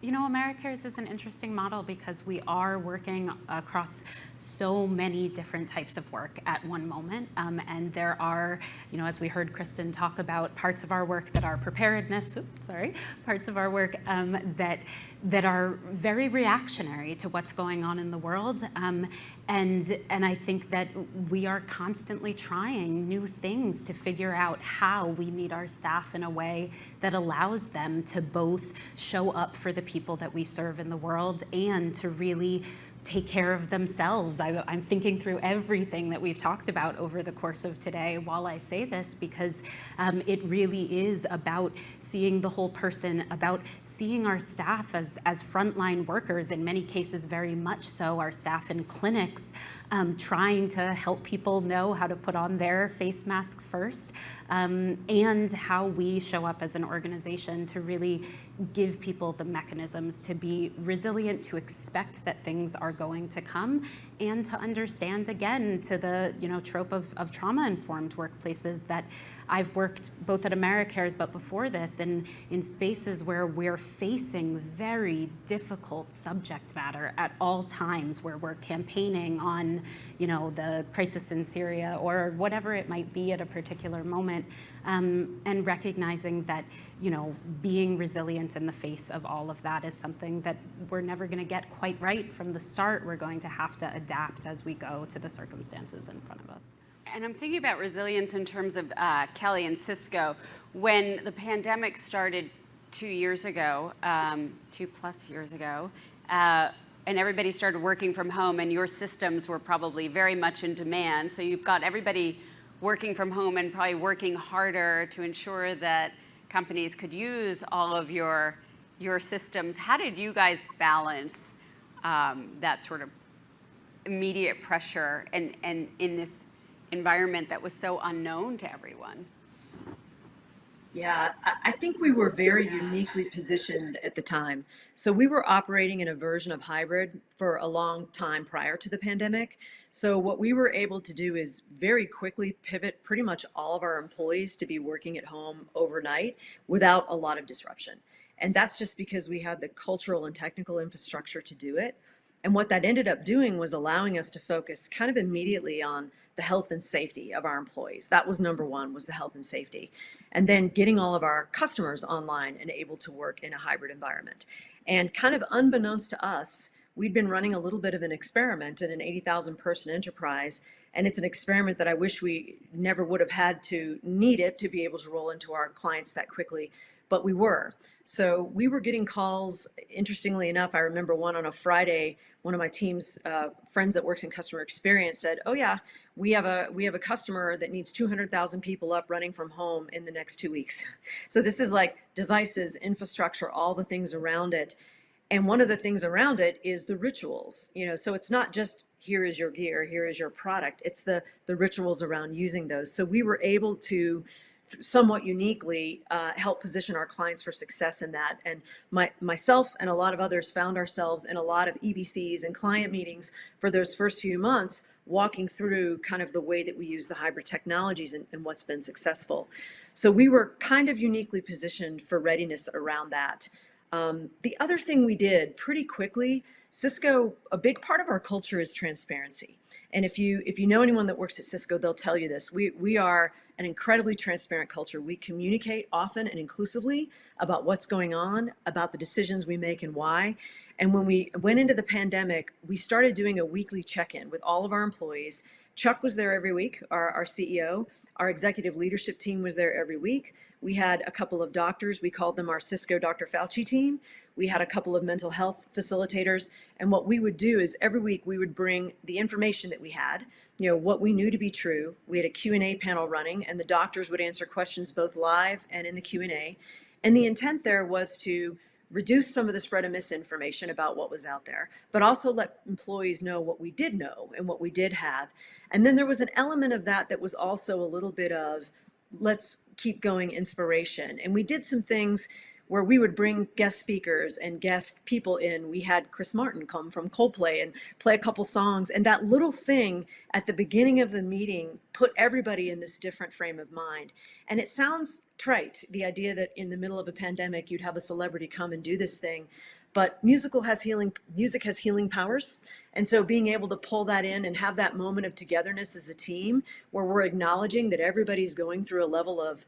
[SPEAKER 6] you know, Americares is an interesting model because we are working across so many different types of work at one moment. And there are, you know, as we heard Kristen talk about, parts of our work that are preparedness, parts of our work that are very reactionary to what's going on in the world. And I think that we are constantly trying new things to figure out how we meet our staff in a way that allows them to both show up for the people that we serve in the world and to really take care of themselves. I'm thinking through everything that we've talked about over the course of today while I say this, because it really is about seeing the whole person, about seeing our staff as frontline workers, in many cases very much so, our staff in clinics, trying to help people know how to put on their face mask first, and how we show up as an organization to really give people the mechanisms to be resilient, to expect that things are going to come, and to understand, again, to the trope of trauma-informed workplaces that I've worked both at Americares, but before this, in spaces where we're facing very difficult subject matter at all times, where we're campaigning on, the crisis in Syria or whatever it might be at a particular moment, and recognizing that, being resilient resilient in the face of all of that is something that we're never going to get quite right from the start. We're going to have to adapt as we go to the circumstances in front of us.
[SPEAKER 3] And I'm thinking about resilience in terms of Kelly and Cisco. When the pandemic started 2 years ago, 2+ years ago, and everybody started working from home, and your systems were probably very much in demand. So you've got everybody working from home and probably working harder to ensure that companies could use all of your systems. How did you guys balance that sort of immediate pressure and in this environment that was so unknown to everyone?
[SPEAKER 4] Yeah, I think we were very uniquely positioned at the time. So we were operating in a version of hybrid for a long time prior to the pandemic. So what we were able to do is very quickly pivot pretty much all of our employees to be working at home overnight without a lot of disruption. And that's just because we had the cultural and technical infrastructure to do it. And what that ended up doing was allowing us to focus kind of immediately on the health and safety of our employees. That was number one, was the health and safety. And then getting all of our customers online and able to work in a hybrid environment. And kind of unbeknownst to us, we'd been running a little bit of an experiment in an 80,000 person enterprise. And it's an experiment that I wish we never would have had to need it to be able to roll into our clients that quickly. But we were. So we were getting calls. Interestingly enough, I remember one on a Friday, one of my team's friends that works in customer experience said, "Oh yeah, we have a customer that needs 200,000 people up running from home in the next 2 weeks." So this is like devices, infrastructure, all the things around it. And one of the things around it is the rituals. So it's not just here is your gear, here is your product. It's the rituals around using those. So we were able to somewhat uniquely help position our clients for success in that. And myself and a lot of others found ourselves in a lot of EBCs and client meetings for those first few months, walking through kind of the way that we use the hybrid technologies and what's been successful. So we were kind of uniquely positioned for readiness around that. The other thing we did pretty quickly, Cisco, a big part of our culture is transparency. And if you know anyone that works at Cisco, they'll tell you this. We are an incredibly transparent culture. We communicate often and inclusively about what's going on, about the decisions we make and why. And when we went into the pandemic, we started doing a weekly check-in with all of our employees. Chuck was there every week, our CEO. Our executive leadership team was there every week. We had a couple of doctors. We called them our Cisco Dr. Fauci team. We had a couple of mental health facilitators. And what we would do is every week we would bring the information that we had, what we knew to be true. We had a Q&A panel running, and the doctors would answer questions both live and in the Q&A. And the intent there was to reduce some of the spread of misinformation about what was out there, but also let employees know what we did know and what we did have. And then there was an element of that was also a little bit of let's keep going inspiration. And we did some things where we would bring guest speakers and guest people in. We had Chris Martin come from Coldplay and play a couple songs. And that little thing at the beginning of the meeting put everybody in this different frame of mind. And it sounds trite, the idea that in the middle of a pandemic, you'd have a celebrity come and do this thing. But music has healing powers. And so being able to pull that in and have that moment of togetherness as a team where we're acknowledging that everybody's going through a level of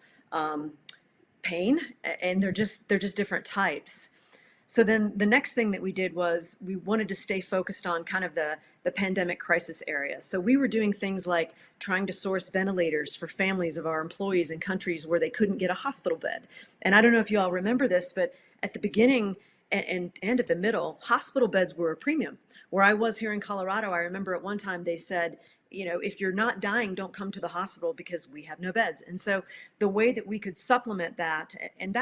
[SPEAKER 4] pain, and they're just different types. So then the next thing that we did was we wanted to stay focused on kind of the pandemic crisis area. So we were doing things like trying to source ventilators for families of our employees in countries where they couldn't get a hospital bed. And I don't know if you all remember this, but at the beginning and at the middle, hospital beds were a premium. Where I was here in Colorado, I remember at one time they said, if you're not dying, don't come to the hospital because we have no beds. And so the way that we could supplement that, and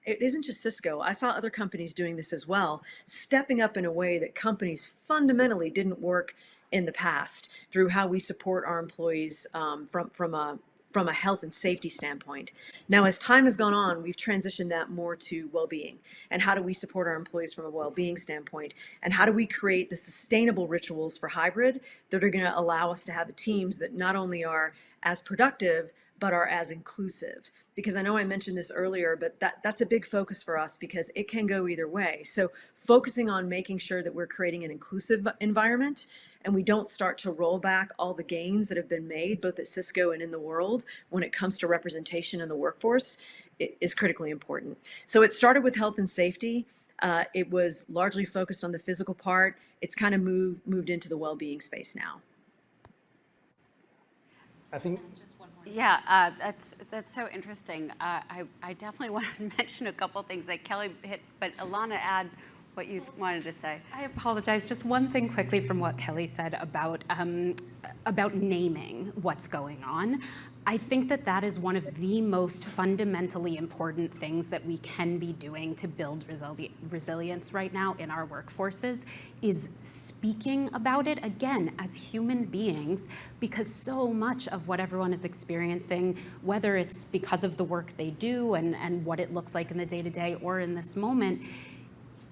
[SPEAKER 4] it isn't just Cisco. I saw other companies doing this as well, stepping up in a way that companies fundamentally didn't work in the past through how we support our employees from a health and safety standpoint. Now, as time has gone on, we've transitioned that more to well-being. And how do we support our employees from a well-being standpoint? And how do we create the sustainable rituals for hybrid that are going to allow us to have teams that not only are as productive, but are as inclusive. Because I know I mentioned this earlier, but that's a big focus for us because it can go either way. So focusing on making sure that we're creating an inclusive environment and we don't start to roll back all the gains that have been made both at Cisco and in the world when it comes to representation in the workforce is critically important. So it started with health and safety. It was largely focused on the physical part. It's kind of moved into the well-being space now.
[SPEAKER 5] I think.
[SPEAKER 3] Yeah, that's so interesting. I definitely want to mention a couple things that Kelly hit, but Alana, add what you wanted to say.
[SPEAKER 6] I apologize. Just one thing quickly from what Kelly said about naming what's going on. I think that is one of the most fundamentally important things that we can be doing to build resilience right now in our workforces is speaking about it, again, as human beings, because so much of what everyone is experiencing, whether it's because of the work they do and what it looks like in the day-to-day or in this moment,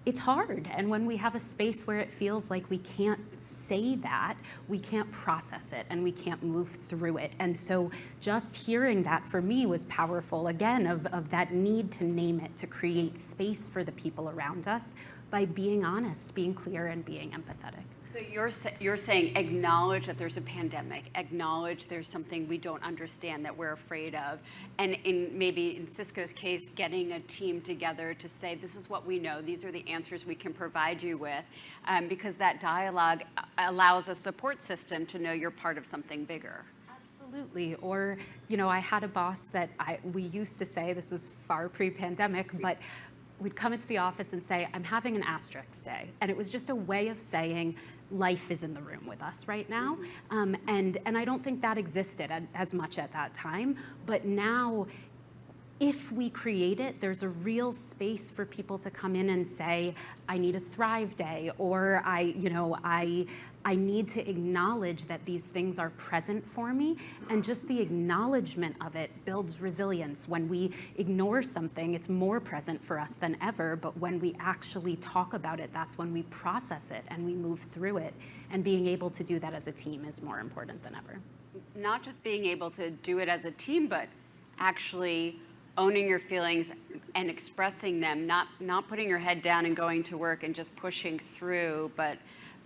[SPEAKER 6] it's hard. And when we have a space where it feels like we can't say that, we can't process it and we can't move through it. And so just hearing that for me was powerful, again, of that need to name it, to create space for the people around us by being honest, being clear, and being empathetic.
[SPEAKER 3] So you're saying acknowledge that there's a pandemic, acknowledge there's something we don't understand that we're afraid of, and maybe in Cisco's case, getting a team together to say this is what we know, these are the answers we can provide you with, because that dialogue allows a support system to know you're part of something bigger.
[SPEAKER 6] Absolutely. Or, I had a boss that we used to say, this was far pre-pandemic, but we'd come into the office and say, I'm having an asterisk day. And it was just a way of saying life is in the room with us right now. And I don't think that existed as much at that time. But now, if we create it, there's a real space for people to come in and say, I need a Thrive Day, or I need to acknowledge that these things are present for me. And just the acknowledgement of it builds resilience. When we ignore something, it's more present for us than ever. But when we actually talk about it, that's when we process it and we move through it. And being able to do that as a team is more important than ever.
[SPEAKER 3] Not just being able to do it as a team, but actually owning your feelings and expressing them, not putting your head down and going to work and just pushing through, but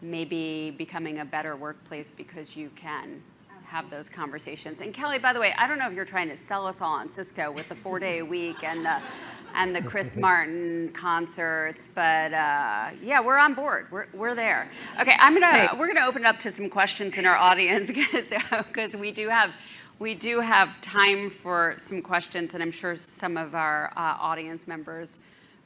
[SPEAKER 3] maybe becoming a better workplace because you can have those conversations. And Kelly, by the way, I don't know if you're trying to sell us all on Cisco with the 4-day a week and the Chris Martin concerts, but yeah, we're on board. We're there. Okay, we're gonna open it up to some questions in our audience because we do have time for some questions, and I'm sure some of our audience members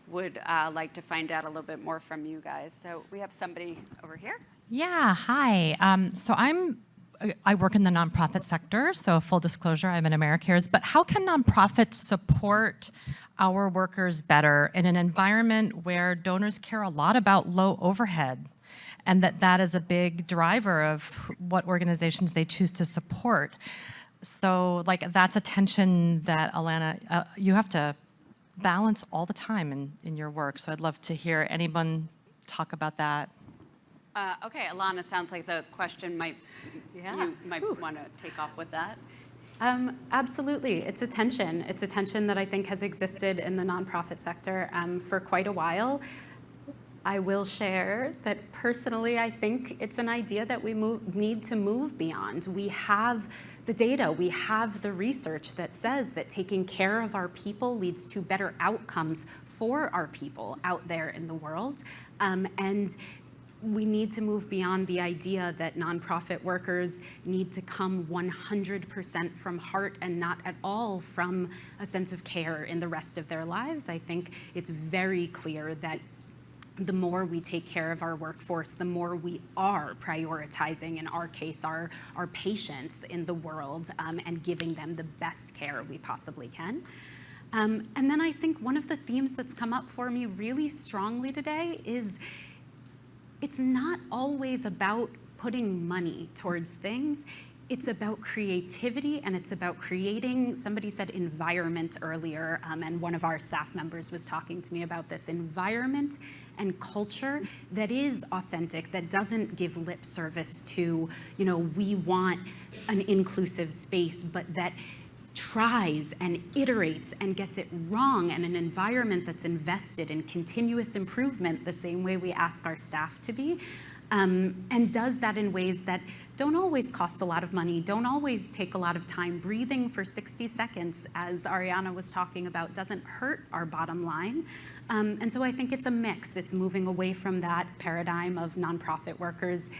[SPEAKER 3] would like to find out a little bit more from you guys. So we have somebody over here.
[SPEAKER 7] Yeah, hi. So I work in the nonprofit sector, so full disclosure, I'm in Americares, but how can nonprofits support our workers better in an environment where donors care a lot about low overhead, and that is a big driver of what organizations they choose to support? So that's a tension that, Alana, you have to balance all the time in your work. So I'd love to hear anyone talk about that.
[SPEAKER 3] Okay, Alana, sounds like the question you might want to take off with that.
[SPEAKER 6] Absolutely, it's a tension. It's a tension that I think has existed in the nonprofit sector for quite a while. I will share that personally, I think it's an idea that we need to move beyond. We have the data, we have the research that says that taking care of our people leads to better outcomes for our people out there in the world. And we need to move beyond the idea that nonprofit workers need to come 100% from heart and not at all from a sense of care in the rest of their lives. I think it's very clear that the more we take care of our workforce, the more we are prioritizing, in our case, our patients in the world and giving them the best care we possibly can. And then I think one of the themes that's come up for me really strongly today is it's not always about putting money towards things. It's about creativity, and it's about creating, somebody said environment earlier, and one of our staff members was talking to me about this, environment and culture that is authentic, that doesn't give lip service to, we want an inclusive space, but that tries and iterates and gets it wrong, and an environment that's invested in continuous improvement the same way we ask our staff to be, and does that in ways that don't always cost a lot of money, don't always take a lot of time. Breathing for 60 seconds, as Ariana was talking about, doesn't hurt our bottom line. And so I think it's a mix. It's moving away from that paradigm of nonprofit workers,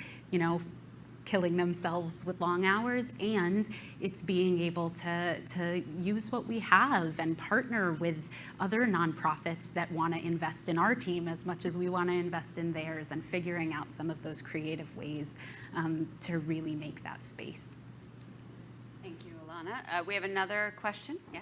[SPEAKER 6] killing themselves with long hours, and it's being able to use what we have and partner with other nonprofits that want to invest in our team as much as we want to invest in theirs, and figuring out some of those creative ways to really make that space.
[SPEAKER 3] Thank you, Alana. We have another question. Yeah.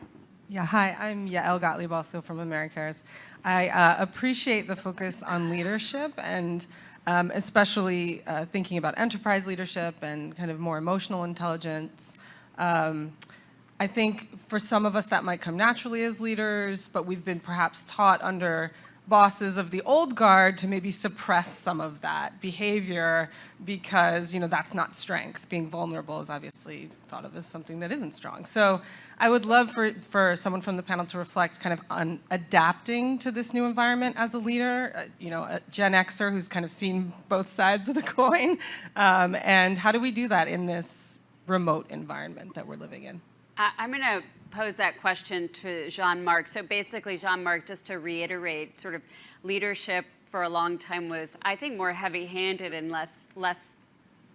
[SPEAKER 8] Yeah, hi, I'm Yael Gottlieb, also from Americares. I appreciate the focus on leadership, and especially thinking about enterprise leadership and kind of more emotional intelligence. I think for some of us that might come naturally as leaders, but we've been perhaps taught under bosses of the old guard to maybe suppress some of that behavior because, that's not strength. Being vulnerable is obviously thought of as something that isn't strong. So I would love for someone from the panel to reflect kind of on adapting to this new environment as a leader, a Gen Xer who's kind of seen both sides of the coin. And how do we do that in this remote environment that we're living in?
[SPEAKER 3] I'm going to pose that question to Jean-Marc. So basically, Jean-Marc, just to reiterate, sort of leadership for a long time was, I think, more heavy-handed and less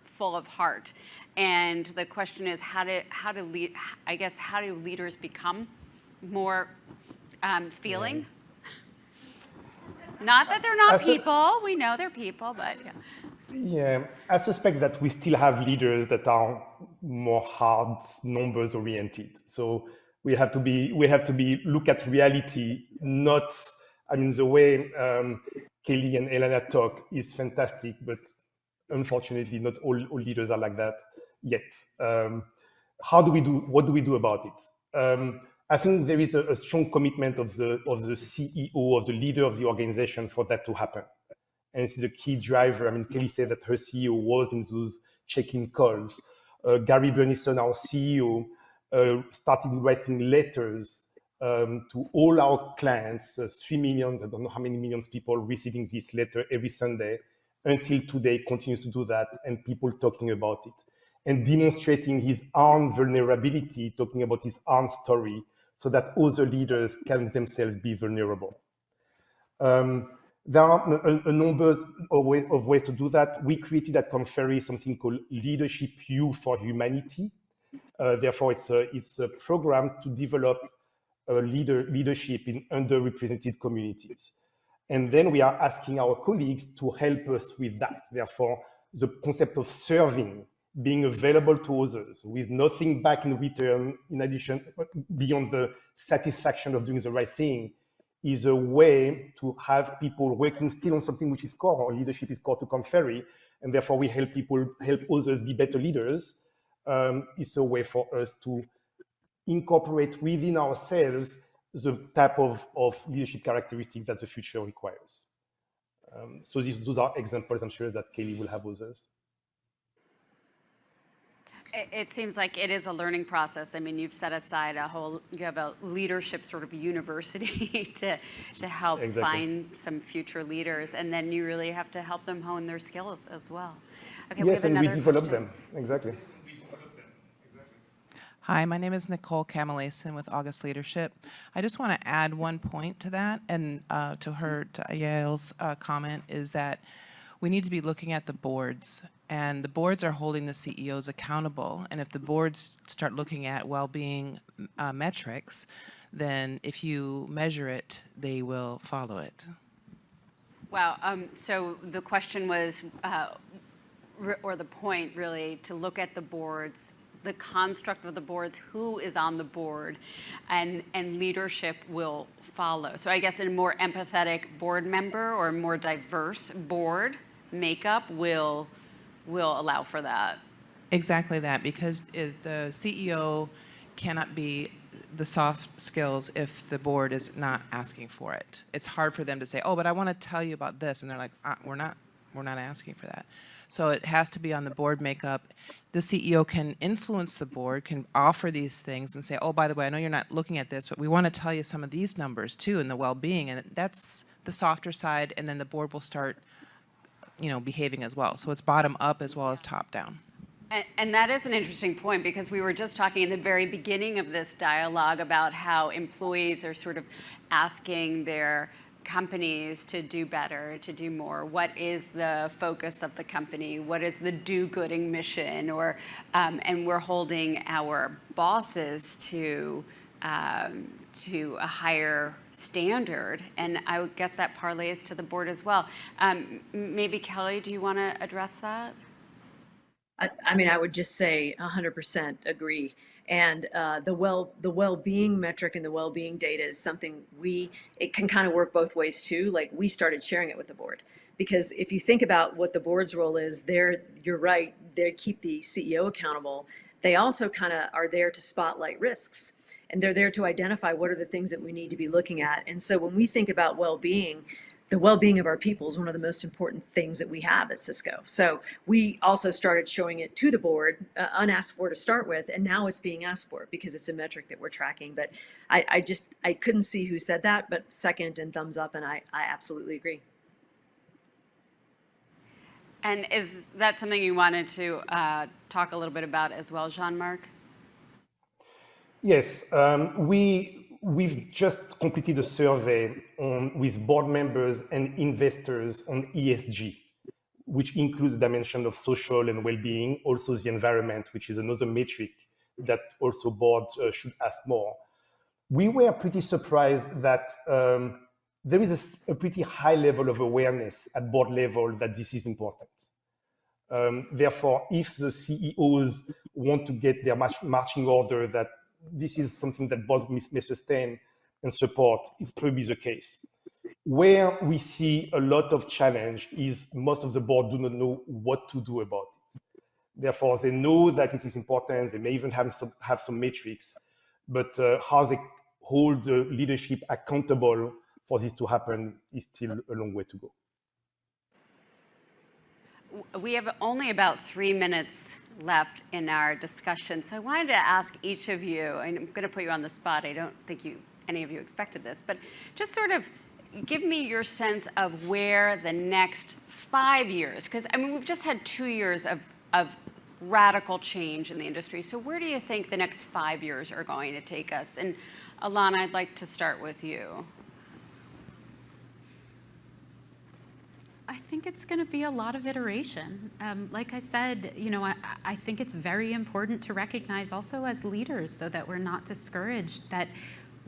[SPEAKER 3] full of heart. And the question is, how do leaders become more feeling? Not that they're not people. We know they're people, but yeah.
[SPEAKER 5] Yeah, I suspect that we still have leaders that are more hard numbers oriented. So we have to look at reality, not, the way Kelly and Alana talk is fantastic, but unfortunately not all leaders are like that yet. What do we do about it? I think there is a strong commitment of the CEO, of the leader of the organization, for that to happen. And this is a key driver. Kelly said that her CEO was in those check-in calls. Gary Burnison, our CEO, started writing letters to all our clients, 3 million, I don't know how many millions people receiving this letter every Sunday, until today continues to do that, and people talking about it. And demonstrating his own vulnerability, talking about his own story, so that other leaders can themselves be vulnerable. There are a number of ways to do that. We created at Conferry something called Leadership U for Humanity. Therefore, it's a program to develop leadership in underrepresented communities. And then we are asking our colleagues to help us with that. Therefore, the concept of serving, being available to others with nothing back in return, in addition, beyond the satisfaction of doing the right thing, is a way to have people working still on something which is core. Our leadership is core to Conferry, and therefore we help others be better leaders. It's a way for us to incorporate within ourselves the type of leadership characteristics that the future requires. So those are examples. I'm sure that Kelly will have others.
[SPEAKER 3] It seems like it is a learning process. You've set aside you have a leadership sort of university to help find some future leaders, and then you really have to help them hone their skills as well. Okay,
[SPEAKER 5] yes, and we develop them, exactly.
[SPEAKER 9] Hi, my name is Nicole Camelason with August Leadership. I just want to add one point to that, and to Yael's comment, is that we need to be looking at the boards, and the boards are holding the CEOs accountable. And if the boards start looking at well-being metrics, then if you measure it, they will follow it.
[SPEAKER 3] Wow. So the question was, or the point really, to look at the boards, the construct of the boards, who is on the board, and leadership will follow. So I guess a more empathetic board member or a more diverse board makeup will allow for that.
[SPEAKER 9] Exactly that, because the CEO cannot be the soft skills if the board is not asking for it. It's hard for them to say, oh, but I want to tell you about this. And they're like, we're not We're not asking for that. So it has to be on the board makeup. The CEO can influence the board, can offer these things and say, oh, by the way, I know you're not looking at this, but we want to tell you some of these numbers too in the well-being. And that's the softer side, and then the board will start, behaving as well. So it's bottom up as well as top down.
[SPEAKER 3] And that is an interesting point, because we were just talking in the very beginning of this dialogue about how employees are sort of asking their companies to do better, to do more. What is the focus of the company? What is the do-gooding mission? And we're holding our bosses to a higher standard, and I guess that parlays to the board as well. Maybe Kelly, do you want to address that?
[SPEAKER 4] I would just say 100% agree. And the well-being metric and the well-being data is something it can kind of work both ways too. Like, we started sharing it with the board, because if you think about what the board's role is, you're right, they keep the CEO accountable. They also kind of are there to spotlight risks, and they're there to identify what are the things that we need to be looking at. And so when we think about well-being, the well-being of our people is one of the most important things that we have at Cisco. So we also started showing it to the board, unasked for to start with, and now it's being asked for because it's a metric that we're tracking. But I couldn't see who said that, but second and thumbs up, and I absolutely agree.
[SPEAKER 3] And is that something you wanted to talk a little bit about as well, Jean-Marc?
[SPEAKER 5] Yes, we've just completed a survey with board members and investors on ESG, which includes the dimension of social and well-being, also the environment, which is another metric that also boards should ask more. We were pretty surprised that there is a pretty high level of awareness at board level that this is important. Therefore, if the CEOs want to get their marching order that this is something that boards may sustain and support, it's probably the case. Where we see a lot of challenge is most of the board do not know what to do about it. Therefore, they know that it is important. They may even have some metrics, but how they hold the leadership accountable for this to happen is still a long way to go.
[SPEAKER 3] We have only about 3 minutes left in our discussion. So I wanted to ask each of you, and I'm going to put you on the spot. I don't think any of you expected this, but just sort of give me your sense of where the next 5 years, because we've just had 2 years of radical change in the industry. So where do you think the next 5 years are going to take us? And Alana, I'd like to start with you.
[SPEAKER 6] I think it's going to be a lot of iteration. Like I said, I think it's very important to recognize also as leaders, so that we're not discouraged that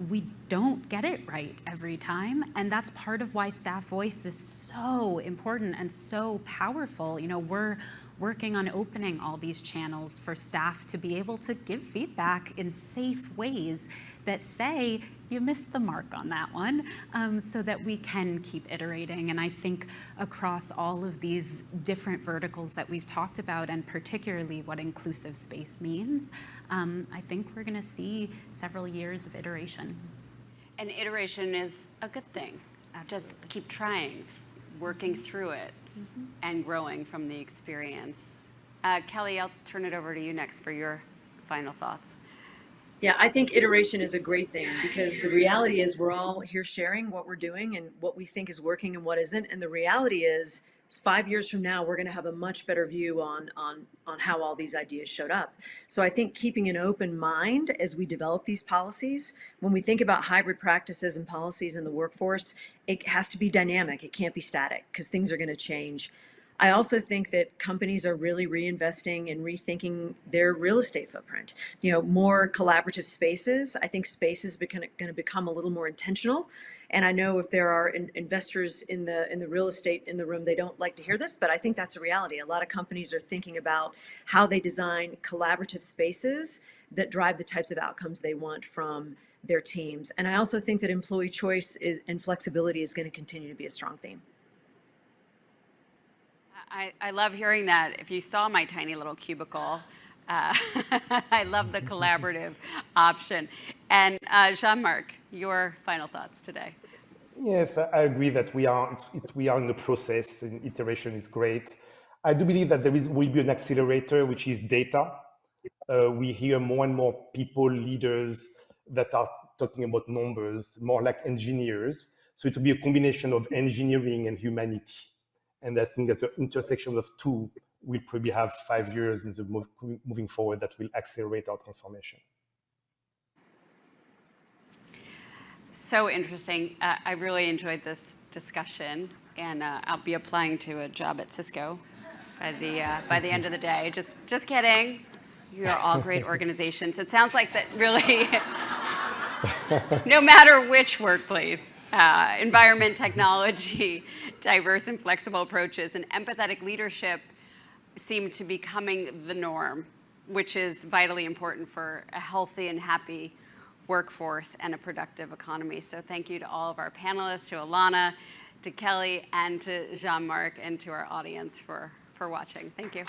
[SPEAKER 6] we don't get it right every time. And that's part of why staff voice is so important and so powerful. We're working on opening all these channels for staff to be able to give feedback in safe ways that say, you missed the mark on that one, so that we can keep iterating. And I think across all of these different verticals that we've talked about, and particularly what inclusive space means, I think we're going to see several years of iteration.
[SPEAKER 3] And iteration is a good thing.
[SPEAKER 6] Absolutely.
[SPEAKER 3] Just keep trying, working through it, and growing from the experience. Kelly, I'll turn it over to you next for your final thoughts.
[SPEAKER 4] Yeah, I think iteration is a great thing, because the reality is we're all here sharing what we're doing and what we think is working and what isn't. And the reality is 5 years from now, we're going to have a much better view on how all these ideas showed up. So I think keeping an open mind as we develop these policies, when we think about hybrid practices and policies in the workforce, it has to be dynamic. It can't be static, because things are going to change. I also think that companies are really reinvesting and rethinking their real estate footprint. More collaborative spaces. I think space is going to become a little more intentional. And I know if there are investors in the real estate in the room, they don't like to hear this, but I think that's a reality. A lot of companies are thinking about how they design collaborative spaces that drive the types of outcomes they want from their teams. And I also think that employee choice and flexibility is going to continue to be a strong theme.
[SPEAKER 3] I love hearing that. If you saw my tiny little cubicle, I love the collaborative option. And Jean-Marc, your final thoughts today.
[SPEAKER 5] Yes, I agree that we are in the process, and iteration is great. I do believe that will be an accelerator, which is data. We hear more and more people, leaders that are talking about numbers, more like engineers. So it will be a combination of engineering and humanity. And I think that the intersection of two will probably have 5 years in the moving forward that will accelerate our transformation.
[SPEAKER 3] So interesting. I really enjoyed this discussion, and I'll be applying to a job at Cisco by the end of the day. Just kidding. You are all great organizations. It sounds like that really, no matter which workplace, environment, technology, diverse and flexible approaches, and empathetic leadership seem to be becoming the norm, which is vitally important for a healthy and happy workforce and a productive economy. So thank you to all of our panelists, to Alana, to Kelly, and to Jean-Marc, and to our audience for watching. Thank you.